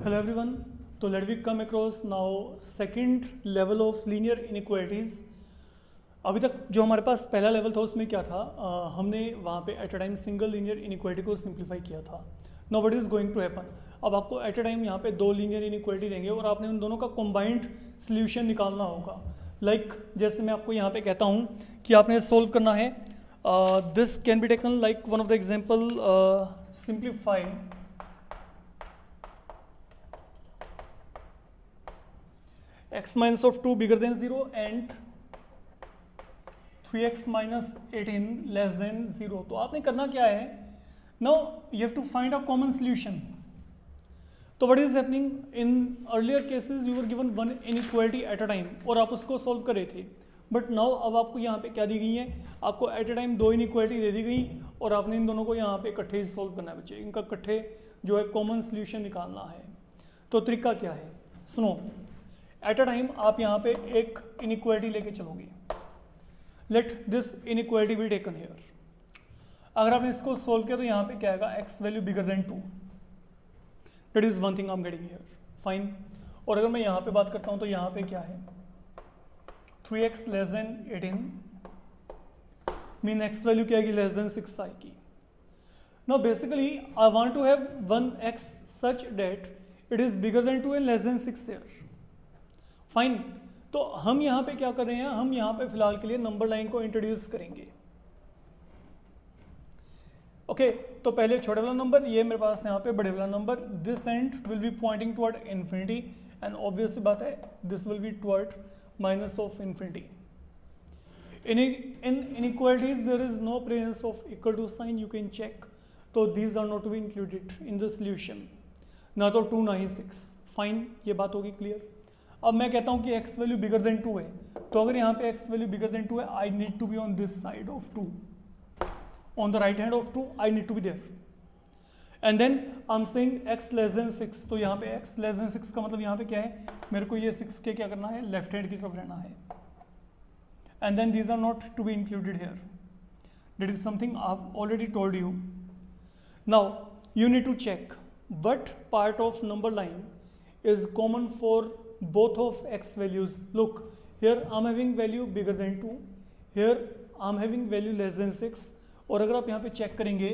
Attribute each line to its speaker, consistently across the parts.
Speaker 1: Hello everyone. तो let we come across now second level of linear inequalities. अभी तक जो हमारे पास पहला लेवल था उसमें क्या था, हमने वहाँ पे at a time single linear inequality को सिंप्लीफाई किया था. Now what is going to happen, अब आपको एट अ टाइम यहाँ पे दो लीनियर इनइक्वालिटी देंगे और आपने उन दोनों का कंबाइंड सोल्यूशन निकालना होगा. लाइक जैसे मैं आपको यहाँ पे कहता हूँ कि आपने सोल्व करना है, this can be taken like one of the example, simplify x minus of 2 bigger than 0 and 3x minus 18 less than 0. तो आपने करना क्या है, now you have to find a common solution. तो what is happening in earlier cases, you were given one inequality at a time और आप उसको solve कर रहे थे, but now अब आपको यहाँ पे क्या दी गई है, आपको at a time दो inequality दे दी गई और आपने इन दोनों को यहाँ पे इकट्ठे solve करना है बच्चे, इनका इकट्ठे जो है common solution निकालना है. तो तरीका क्या है, सुनो. एट अ टाइम आप यहाँ पे एक इनइक्वालिटी लेके चलोगे, let this inequality be taken here. अगर आपने इसको सोल्व किया तो यहाँ पे क्या आएगा, x value bigger than 2. That is one thing I am getting here, fine. और अगर मैं यहाँ पे बात करता हूँ तो यहाँ पे क्या है, 3x less than 18 mean x value क्या आएगी, लेस देन 6 आएगी. Now basically I want to have one x such that it is bigger than 2 and less than 6 here. Fine. तो हम यहाँ पे क्या कर रहे हैं, हम यहाँ पे फिलहाल के लिए नंबर लाइन को इंट्रोड्यूस करेंगे. ओके तो पहले छोटे वाला नंबर, ये मेरे पास यहाँ पे बड़े वाला number, this end will be pointing toward infinity and obvious बात है this will be toward minus of infinity. In inequalities there is no presence of equal to sign, you can check. तो these are not to be included in the solution, ना तो 2 ना ही 6. Fine, ये बात होगी clear. अब मैं कहता हूं कि x वैल्यू बिगर देन 2 है, तो अगर यहाँ पे x वैल्यू बिगर देन 2 है, I need to be on this side of 2, on the right hand of 2 I need to be there. And then I am saying x less than 6, तो यहाँ पे x less than 6 का मतलब यहाँ पे क्या है, मेरे को ये 6 के क्या करना है, लेफ्ट हैंड की तरफ रहना है. And then these are not to be included here, that is something I have already told you. Now you need to check what part of number line is common for both of x values. Look, here I'm having value bigger than 2, here I'm having value less than 6. और अगर आप यहाँ पे check करेंगे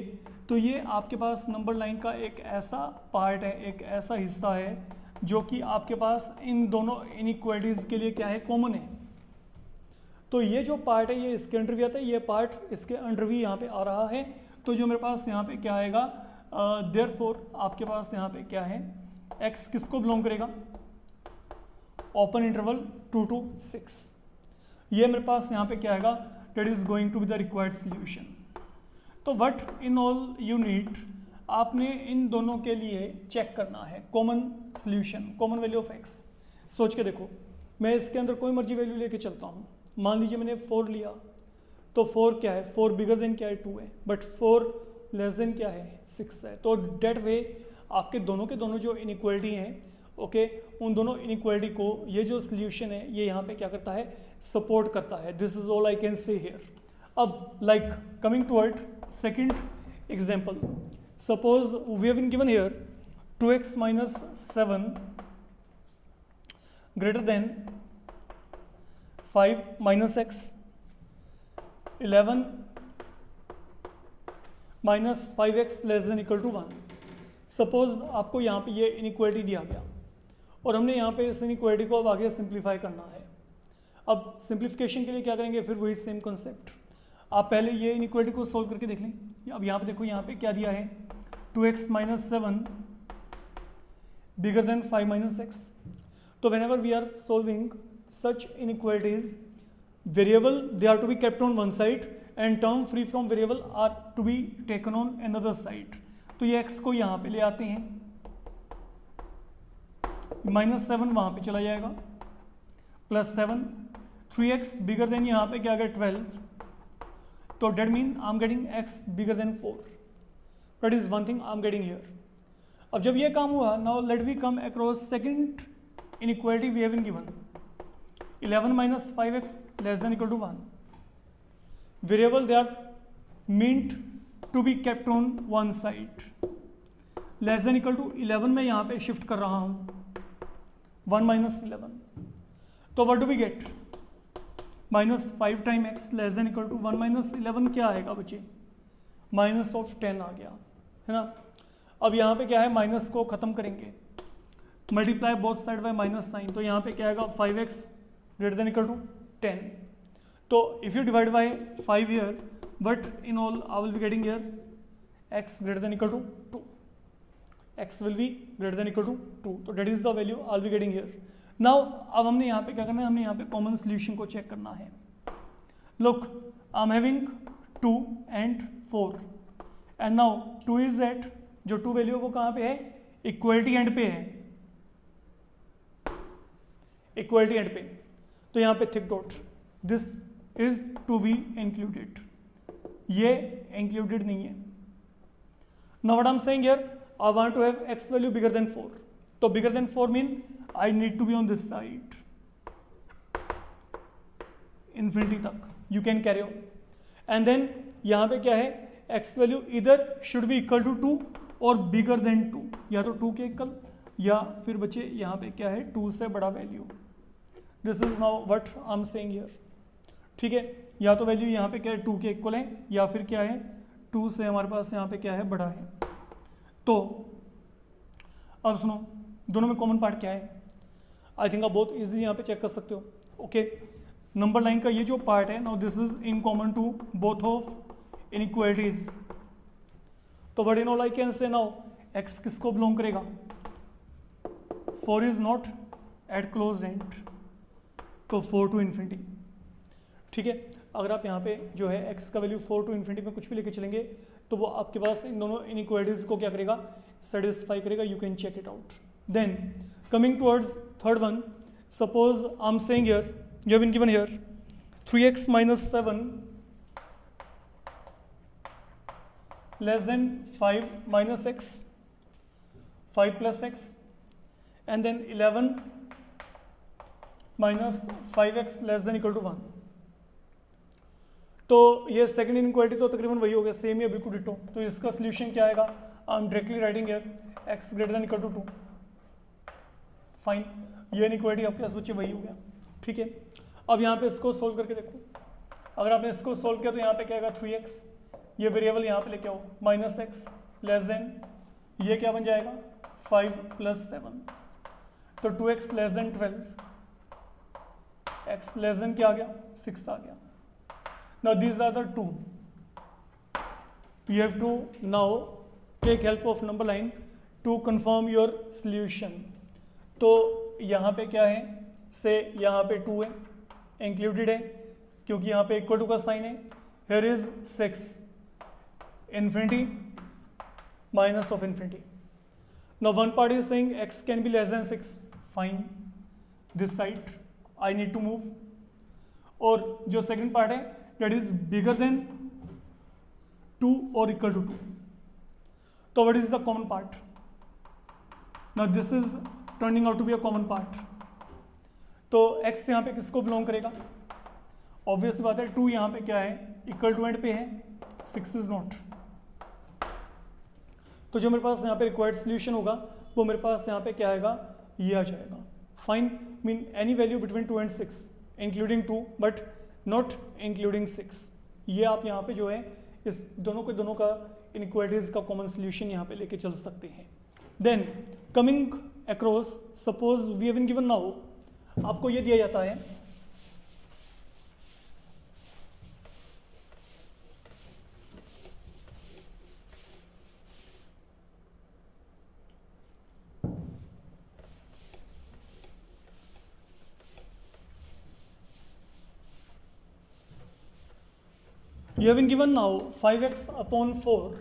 Speaker 1: तो ये आपके पास number line का एक ऐसा पार्ट है, एक ऐसा हिस्सा है जो कि आपके पास इन दोनों इनइक्वालिटीज़ के लिए क्या है, कॉमन है. तो ये जो पार्ट है ये इसके अंडर भी आता है, ये पार्ट इसके अंडर भी यहाँ पे आ रहा है. तो जो मेरे पास यहाँ पे क्या आएगा, देयरफॉर आपके पास यहाँ पे क्या है, x किसको बिलोंग करेगा, ओपन इंटरवल 2 to 6. ये मेरे पास यहाँ पे क्या आएगा, that is going to be the required solution. तो what in all you need, आपने इन दोनों के लिए चेक करना है common solution, common value of x. सोच के देखो, मैं इसके अंदर कोई मर्जी वैल्यू लेके चलता हूँ. मान लीजिए मैंने 4 लिया, तो 4 क्या है, 4 बिगर देन क्या है, 2 है, बट 4 लेस देन क्या है, 6 है. तो डेट वे आपके दोनों के दोनों जो इनइक्वालिटी हैं, ओके, उन दोनों इनइक्वालिटी को ये जो सॉल्यूशन है ये यहाँ पे क्या करता है, सपोर्ट करता है. This is all I can say here. अब like coming toward second example, suppose we have been given here 2x minus 7 greater than 5 minus x, 11 minus 5x less than equal to 1. Suppose आपको यहाँ पे ये inequality दिया गया और हमने यहाँ पे इस इनइक्वालिटी को अब आगे सिंप्लीफाई करना है. अब सिंप्लीफिकेशन के लिए क्या करेंगे, फिर वही सेम कॉन्सेप्ट. आप पहले ये इनइक्वालिटी को सोल्व करके देख लें. अब यहाँ पे देखो, यहाँ पे क्या दिया है, 2x minus 7 bigger than 5 minus x. तो whenever we are solving such inequalities, variable they are to be kept on one side and term free from variable are to be taken on another side. तो ये x को यहाँ पे ले आते हैं, -7 वहाँ पे चला जाएगा, +7, 3x बिगर देन यहाँ पे क्या आ गया 12. तो that mean I am getting x bigger than 4. That is one thing I am getting here. अब जब ये काम हुआ, now let we come across second inequality we have been given, 11 minus 5x less than equal to 1. Variable they are meant to be kept on one side. Less than equal to 11 में यहाँ पे shift कर रहा हूँ 1 minus 11, तो what do we get -5 time x less than equal to 1 minus 11 क्या आएगा बच्चे, -10 आ गया है ना। अब यहाँ पे क्या है, माइनस को खत्म करेंगे, multiply both side by minus sign, तो यहाँ पे क्या आएगा 5x greater than equal to 10। तो if you divide by 5 here, but in all I will be getting here x greater than equal to 2, x will be greater than equal to 2, तो that is the value I will be getting here. Now अब हमने यहाँ पे क्या करना है, हमने यहाँ पे कॉमन सोल्यूशन को चेक करना है। Look I am having 2 and 4 and now 2 is at, जो 2 वैल्यू वो कहाँ पे है, इक्वलिटी एंड पे है, इक्वलिटी एंड पे, तो यहाँ पे thick dot, this is to be included, ये इंक्लूडेड नहीं है। Now what I am saying here, I want to have x value bigger than 4, तो bigger than 4 mean I need to be on this side infinity तक, you can carry on, and then यहाँ पे क्या है, x value इधर should be equal to 2 और बिगर than 2, या तो 2 के इक्वल या फिर बच्चे यहाँ पे क्या है 2 से बड़ा value, this is now what I am saying here, ठीक है। या तो वैल्यू यहाँ पे क्या है 2 के इक्वल है, या फिर क्या है 2 से हमारे पास यहाँ पे क्या है बड़ा है। तो अब सुनो, दोनों में कॉमन पार्ट क्या है, आई थिंक आप बहुत इजीली यहाँ पे चेक कर सकते हो। ओके, नंबर लाइन का ये जो पार्ट है, now this is in common to both of inequalities, तो what in all I can say now x किसको बिलोंग करेगा, 4 is not at close end, तो 4 टू इन्फिनिटी, ठीक है। अगर आप यहाँ पे जो है x का वैल्यू 4 टू इन्फिनिटी में कुछ भी लेके चलेंगे, तो वो आपके पास इन दोनों इनइक्वालिटीज को क्या करेगा, सेटिस्फाई करेगा, you can check it out. Then coming towards third one, suppose I am saying here, you have been given here 3x minus 7 less than 5 minus x, 5 plus x, and then 11 minus 5x less than equal to 1। तो ये second inequality तो तकरीबन वही हो गया, same ही बिल्कुल ditto, तो इसका सोल्यूशन क्या आएगा, I am directly writing here x greater than equal to 2, fine, ये इनइक्वालिटी आपके पास बच्चे वही हो गया, ठीक है। अब यहाँ पे इसको सोल्व करके देखो, अगर आपने इसको सोल्व किया तो यहाँ पे क्या आएगा 3x, ये वेरिएबल यहाँ पे लेके आओ, माइनस एक्स लेस देन, ये क्या बन जाएगा 5 प्लस 7, तो 2x less than 12, x less than क्या आ गया 6 आ गया। Now these are the two, you have to now take help of number line to confirm your solution. तो यहाँ पे क्या है, से यहाँ पे 2 है, इंक्लूडेड है क्योंकि यहाँ पे इक्वल टू का साइन है, here is 6 infinity minus of infinity. Now one part is saying x can be less than 6, fine, this side I need to move, और जो सेकंड पार्ट है दैट इज बिगर देन 2 और equal to 2, तो what is the common part, now this is turning out to be a common part. तो x यहाँ पे किसको belong करेगा, ऑब्वियस बात है 2 यहाँ पे क्या है इक्वल टू एंड पे है, 6 इज नॉट, तो जो मेरे पास यहाँ पे रिक्वायर्ड सोल्यूशन होगा वो मेरे पास यहाँ पे क्या आएगा, ये आ जाएगा, fine, mean any value between 2 and 6 including 2 but not including 6, ये आप यहाँ पे जो है इस दोनों के दोनों का इनइक्वालिटीज का कॉमन सोल्यूशन यहाँ पे लेके चल सकते हैं। Then coming across, suppose we have been given now, आपको ये दिया जाता है you have been given now 5x upon 4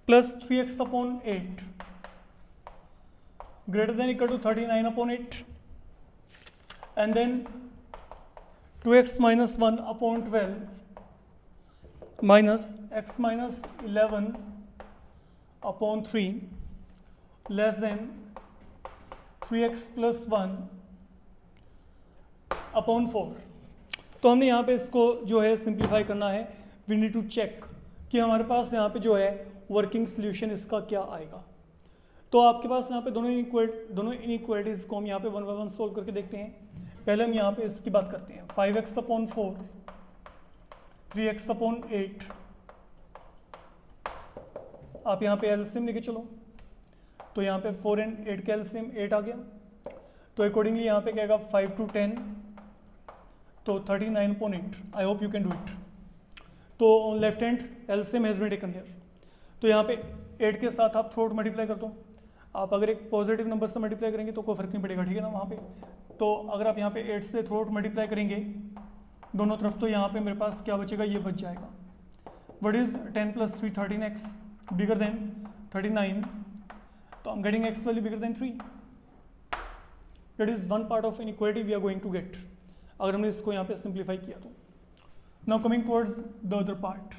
Speaker 1: plus 3x upon 8 greater than equal to 39 upon 8, and then 2x minus 1 upon 12 minus x minus 11 upon 3 less than 3x plus 1 upon 4। तो हमने यहाँ पे इसको जो है सिंप्लीफाई करना है, वी नीड टू चेक कि हमारे पास यहाँ पे जो है वर्किंग सोल्यूशन इसका क्या आएगा। तो आपके पास यहाँ पे दोनों इनइक्वालिटीज़ को हम यहाँ पे वन बाय वन सोल्व करके देखते हैं। पहले हम यहाँ पे इसकी बात करते हैं। 5x/4 3x/8, आप यहाँ पे एलसीएम लेके चलो, तो यहाँ पे 4 and 8 का एलसीएम 8 आ गया। तो अकॉर्डिंगली यहाँ पे क्या आएगा 5 to 10, तो 39.8। I hope you can do it. तो left hand LCM has been taken here. तो यहाँ पे 8 के साथ आप थ्रू आउट मल्टीप्लाई कर दो। आप अगर एक पॉजिटिव नंबर से मल्टीप्लाई करेंगे तो कोई फर्क नहीं पड़ेगा, ठीक है ना वहाँ पे। तो अगर आप यहाँ पे 8 से थ्रू आउट मल्टीप्लाई करेंगे दोनों तरफ, तो यहाँ पे मेरे पास क्या बचेगा, ये बच जाएगा। What is 10 + 3 13x bigger than 39, तो I am getting x value bigger than 3। That is one part of inequality we are going to get, अगर हमने इसको यहाँ पे सिंप्लीफाई किया तो। Now coming towards the other part.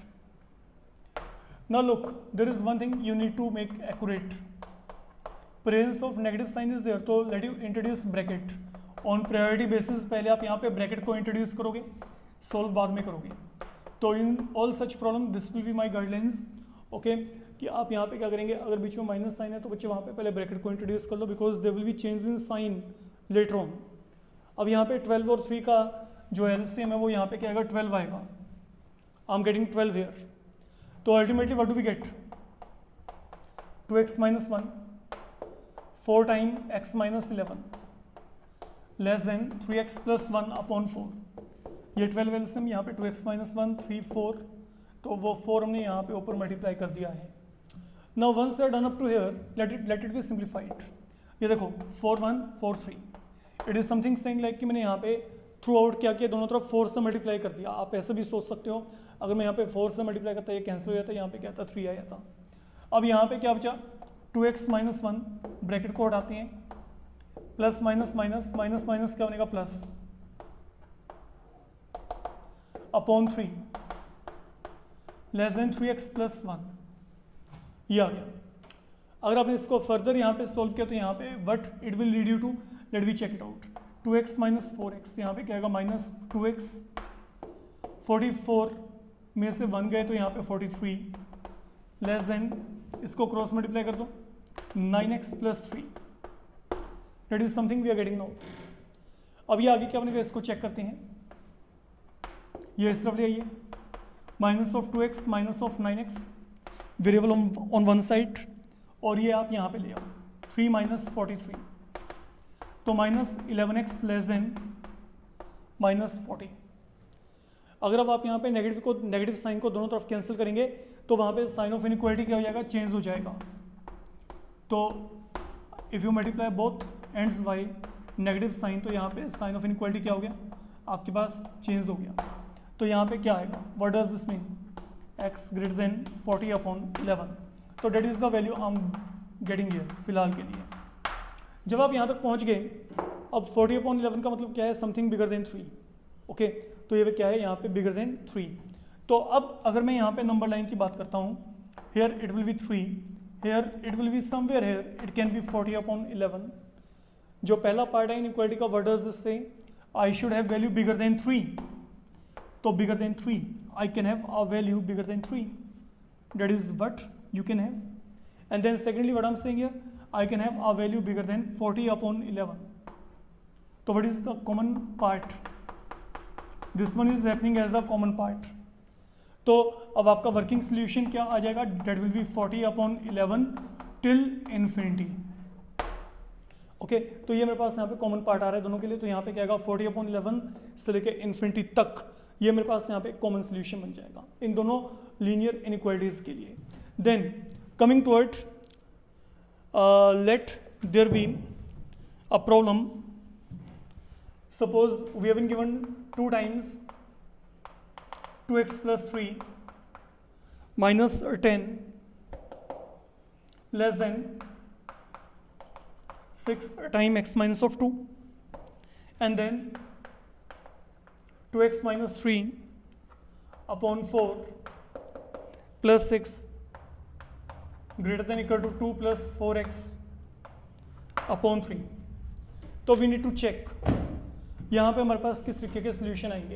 Speaker 1: Now look, there is one thing you need to make accurate. Presence of negative sign is there, तो let you introduce bracket on priority basis। पहले आप यहाँ पे bracket को introduce करोगे, solve बाद में करोगे। तो in all such problem this will be my guidelines, okay? कि आप यहाँ पे क्या करेंगे, अगर बीच में माइनस साइन है तो बच्चे वहाँ पे पहले ब्रैकेट को इंट्रोड्यूस कर लो, because they will be change in sign later on. अब यहाँ पे 12 और 3 का जो एलसीएम है वो यहाँ पे क्या आएगा, 12 आएगा। I am getting 12 here. तो ultimately what do we get, 2x - 1 4 time x - 11 less than 3x + 1/4। ये 12 एलसीएम, यहाँ पे 2x - 1 3 4, तो वो 4 हमने यहाँ पे ऊपर मल्टीप्लाई कर दिया है। Now once they are done up to here, let it be simplified. ये देखो 4 1 4 3, it is something saying like कि मैंने यहाँ पे थ्रू आउट क्या किया, दोनों तरफ 4 से मल्टीप्लाई कर दिया। आप ऐसे भी सोच सकते हो, अगर मैं यहाँ पे 4 से मल्टीप्लाई करता ये कैंसिल हो जाता, यहाँ पे क्या था 3 आ जाता। अब यहाँ पे क्या बचा, 2x - 1 ब्रैकेट को हटाते हैं, plus minus minus minus minus क्या बनेगा, plus upon 3 less than 3x + 1, ये आ गया। अगर आपने इसको फर्दर यहाँ पे सोल्व किया तो यहाँ पे what it will lead you to, let we check it out. 2x - 4x, यहाँ पे क्या आएगा -2x, 44 में से 1 गए तो यहाँ पे 43 लेस देन, इसको क्रॉस मल्टीप्लाई कर दो, 9x + 3, that is something we are getting now. अब ये आगे क्या बनेगा, इसको चेक करते हैं। ये इस तरफ ले आइए, -2x -9x variable on one side, और ये आप यहाँ पे ले आओ 3 - 43, तो -11x लेस देन -40। अगर अब आप यहाँ पे नेगेटिव साइन को दोनों तरफ कैंसिल करेंगे तो वहाँ पे साइन ऑफ इनइक्वालिटी क्या हो जाएगा, चेंज हो जाएगा। तो if you multiply both ends by negative sign, तो यहाँ पे साइन ऑफ इनइक्वालिटी क्या हो गया, आपके पास चेंज हो गया। तो यहाँ पे क्या आएगा, what does this mean, x > 40/11। तो that is the value I am getting here फिलहाल के लिए। जब आप यहाँ तक पहुँच गए, अब 40/11 का मतलब क्या है, समथिंग बिगर देन 3, ओके। तो ये क्या है, यहाँ पे बिगर देन 3। तो अब अगर मैं यहाँ पे नंबर लाइन की बात करता हूँ, here it will be 3, here it will be somewhere, here it can be 40/11। जो पहला पार्ट है इनइक्वालिटी का, व्हाट डज दिस से, I should have value bigger than 3, तो bigger than 3 I can have a value bigger than 3, that is what you can have. And then secondly what I'm saying here, I can have a value bigger than 40/11. So what is the common part, this one is happening as a common part। तो अब आपका working solution क्या आ जाएगा, that will be 40/11 till infinity, okay. तो ये मेरे पास यहाँ पे कॉमन पार्ट आ रहा है दोनों के लिए, तो यहाँ पे क्या आएगा 40/11 से लेके इन्फिनिटी तक, ये मेरे पास यहाँ पे कॉमन सोल्यूशन बन जाएगा इन दोनों लीनियर इनइक्वालिटीज के लिए। Then coming toward, let there be a problem, suppose we have been given 2 times 2x + 3 -10 less than 6 time x - 2, and then 2x - 3/4 + 6 greater than equal to 2 + 4x/3। तो we need to check यहाँ पे हमारे पास किस तरीके के solution आएंगे।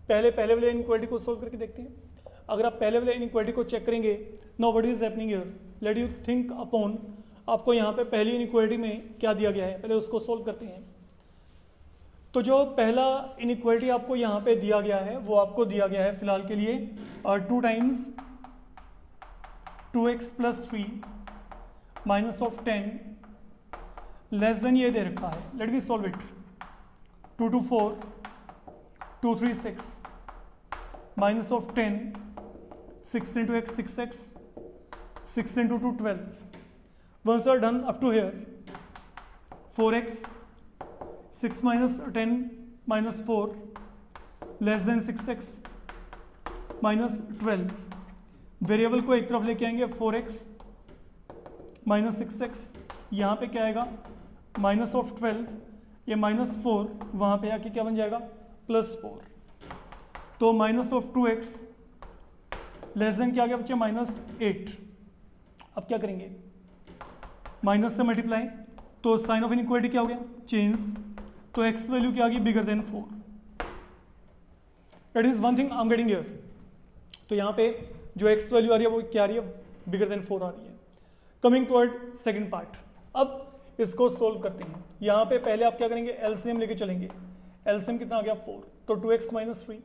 Speaker 1: पहले वाले इनइक्वालिटी को सोल्व करके देखते हैं। अगर आप पहले वाले इनइक्वालिटी को चेक करेंगे, now what is happening here, let you think upon, आपको यहाँ पे पहली इनइक्वालिटी में क्या दिया गया है, पहले उसको सोल्व करते हैं। तो जो पहला इनइक्वालिटी आपको यहाँ पे दिया गया है वो आपको दिया गया है फिलहाल के लिए 2 times 2x plus 3 minus of 10 less than ये दे रखा है, let we solve it. 2 to 4 2 3 6 minus of 10 6 into x 6x 6 into 2 12। once you are done up to here 4x 6 minus 10 minus 4 less than 6x minus 12। Variable को एक तरफ लेके आएंगे 4x minus 6x, यहाँ पे क्या आएगा माइनस ऑफ 12, ये माइनस 4 वहाँ पे आके क्या बन जाएगा प्लस 4। तो minus of 2x less than क्या आ गया बच्चे माइनस 8। अब क्या करेंगे, माइनस से मल्टीप्लाई, तो साइन ऑफ इनइक्वालिटी क्या हो गया चेंज, तो x वैल्यू क्या आ गई बिगर than 4। That is one thing I am getting here. तो यहाँ पे जो x वैल्यू आ रही है वो क्या आ रही है बिगर देन 4 आ रही है। कमिंग टुवर्ड सेकंड पार्ट, अब इसको सोल्व करते हैं। यहाँ पे पहले आप क्या करेंगे एलसीएम लेके चलेंगे। एलसीएम कितना आ गया 4, तो 2x माइनस 3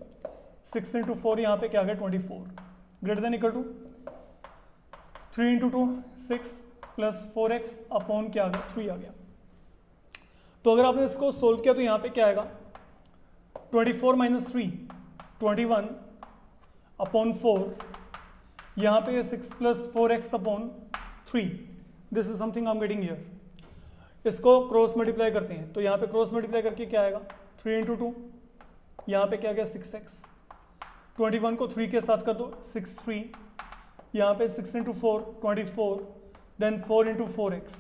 Speaker 1: 6 इंटू 4 यहाँ पे क्या आ गया 24 greater than equal to 3 into 2 6 plus 4x upon क्या आ गया 3 आ गया। तो अगर आपने इसको सोल्व किया तो यहाँ पे क्या आएगा 24 माइनस 3 21 अपॉन 4, यहाँ पे 6 plus 4x upon 3। This is something I am getting here. इसको क्रॉस मल्टीप्लाई करते हैं, तो यहाँ पे क्रॉस मल्टीप्लाई करके क्या आएगा 3 इंटू 2, यहाँ पे क्या गया 6x, 21 को 3 के साथ कर दो 6 3, यहाँ पे 6 इंटू 4 24, देन 4 into 4x।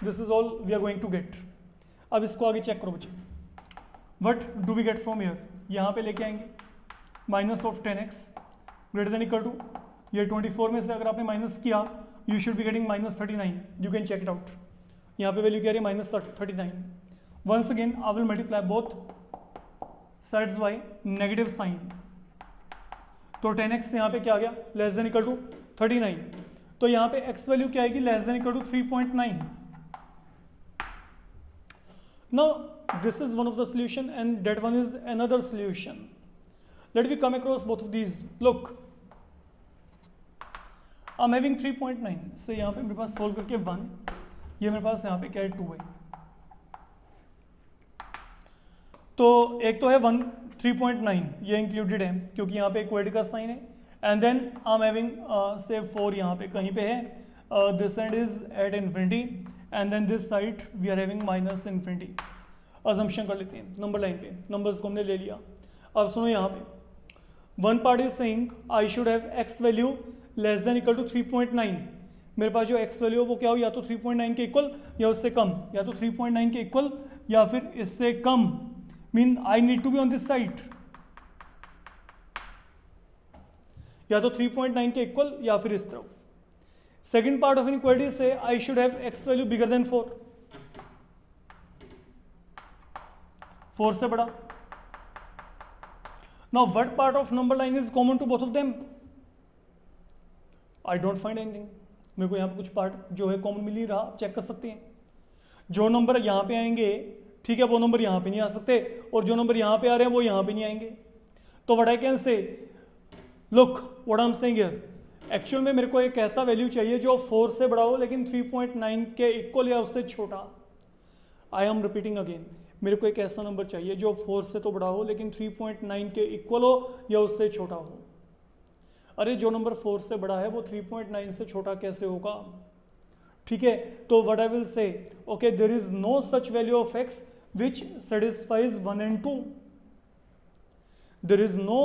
Speaker 1: This is all we are going to get. अब इसको आगे चेक करो बच्चे, what do we get from here, यहाँ पे लेके आएंगे minus of 10x greater than equal to, ये 24 में से अगर आपने माइनस किया you should be getting minus 39, you can check it out. यहाँ पे वैल्यू क्या रही है minus 39। Once again I will multiply both sides by negative sign, तो 10x यहाँ पे क्या आ गया लेस देन इक्वल टू 39, तो यहाँ पे x वैल्यू क्या आएगी less than equal to 3.9। Now this is one of the solution and that one is another solution. Let we come across both of these. Look I am having 3.9 से यहाँ पे मेरे पास solve करके 1, ये मेरे पास यहाँ पे क्या है 2 है। तो एक तो है 1 3.9 ये इंक्लूडेड है क्योंकि यहाँ पे इक्वलिटी का साइन है, and then I am having से 4 यहाँ पे कहीं पे है, this end is at infinity and then this side we are having minus infinity. Assumption कर लेते हैं नंबर लाइन पे, नंबर्स को हमने ले लिया। अब सुनो यहाँ पे one part is saying I should have x value less than equal to 3.9। मेरे पास जो x वैल्यू है वो क्या हो, या तो 3.9 के इक्वल या उससे कम, या तो 3.9 के इक्वल या फिर इससे कम। Mean I need to be on this side, या तो 3.9 के इक्वल या फिर इस तरफ। सेकेंड पार्ट ऑफ इनइक्वालिटी से I should have x value bigger than 4, 4 से बड़ा। Now what part of number line is common to both of them, I don't find anything. मेरे को यहाँ पे कुछ पार्ट जो है कॉमन मिल नहीं रहा, आप चेक कर सकते हैं। जो नंबर यहाँ पे आएंगे ठीक है वो नंबर यहाँ पे नहीं आ सकते, और जो नंबर यहाँ पे आ रहे हैं वो यहाँ पे नहीं आएंगे। तो व्हाट आई कैन से, look what I am saying here, actual में मेरे को एक ऐसा वैल्यू चाहिए जो 4 से बड़ा हो लेकिन 3.9 के इक्वल या उससे छोटा। आई एम रिपीटिंग अगेन, मेरे को एक ऐसा नंबर चाहिए जो 4 से तो बड़ा हो लेकिन 3.9 के इक्वल हो या उससे छोटा हो। अरे जो नंबर 4 से बड़ा है वो 3.9 से छोटा कैसे होगा, ठीक है। तो what I will say, okay there is no such value of x which satisfies 1 and 2. There is no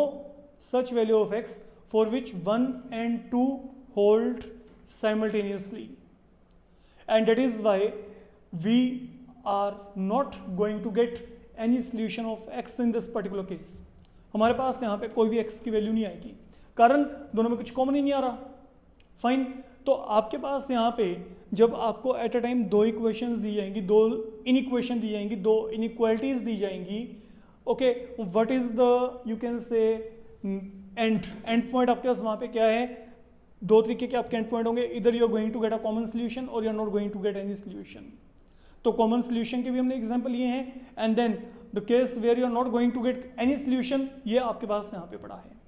Speaker 1: such value of x for which 1 and 2 hold simultaneously, and that is why we are not going to get any solution of x in this particular case. हमारे पास यहाँ पे कोई भी x की value नहीं आएगी, कारण दोनों में कुछ कॉमन ही नहीं आ रहा। फाइन, तो आपके पास यहाँ पे जब आपको एट अ टाइम 2 इक्वेशंस दी जाएंगी, 2 इनइक्वेशन दी जाएंगी, 2 इनइक्वालिटीज दी जाएंगी, okay what is the you can say and point आपके पास वहाँ पे क्या है, दो तरीके के आपके एंड पॉइंट होंगे, इधर you are going to get a common solution और you are not going to get any solution. तो कॉमन सोल्यूशन के भी हमने एग्जांपल लिए हैं, and then the case where you are not going to get any solution, ये आपके पास यहाँ पे पड़ा है।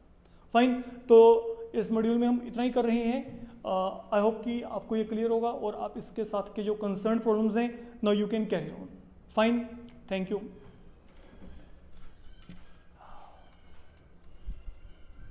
Speaker 1: फाइन, तो इस मॉड्यूल में हम इतना ही कर रहे हैं। आई होप कि आपको ये क्लियर होगा और आप इसके साथ के जो कंसर्न प्रॉब्लम्स हैं now you can carry on. Fine, thank you.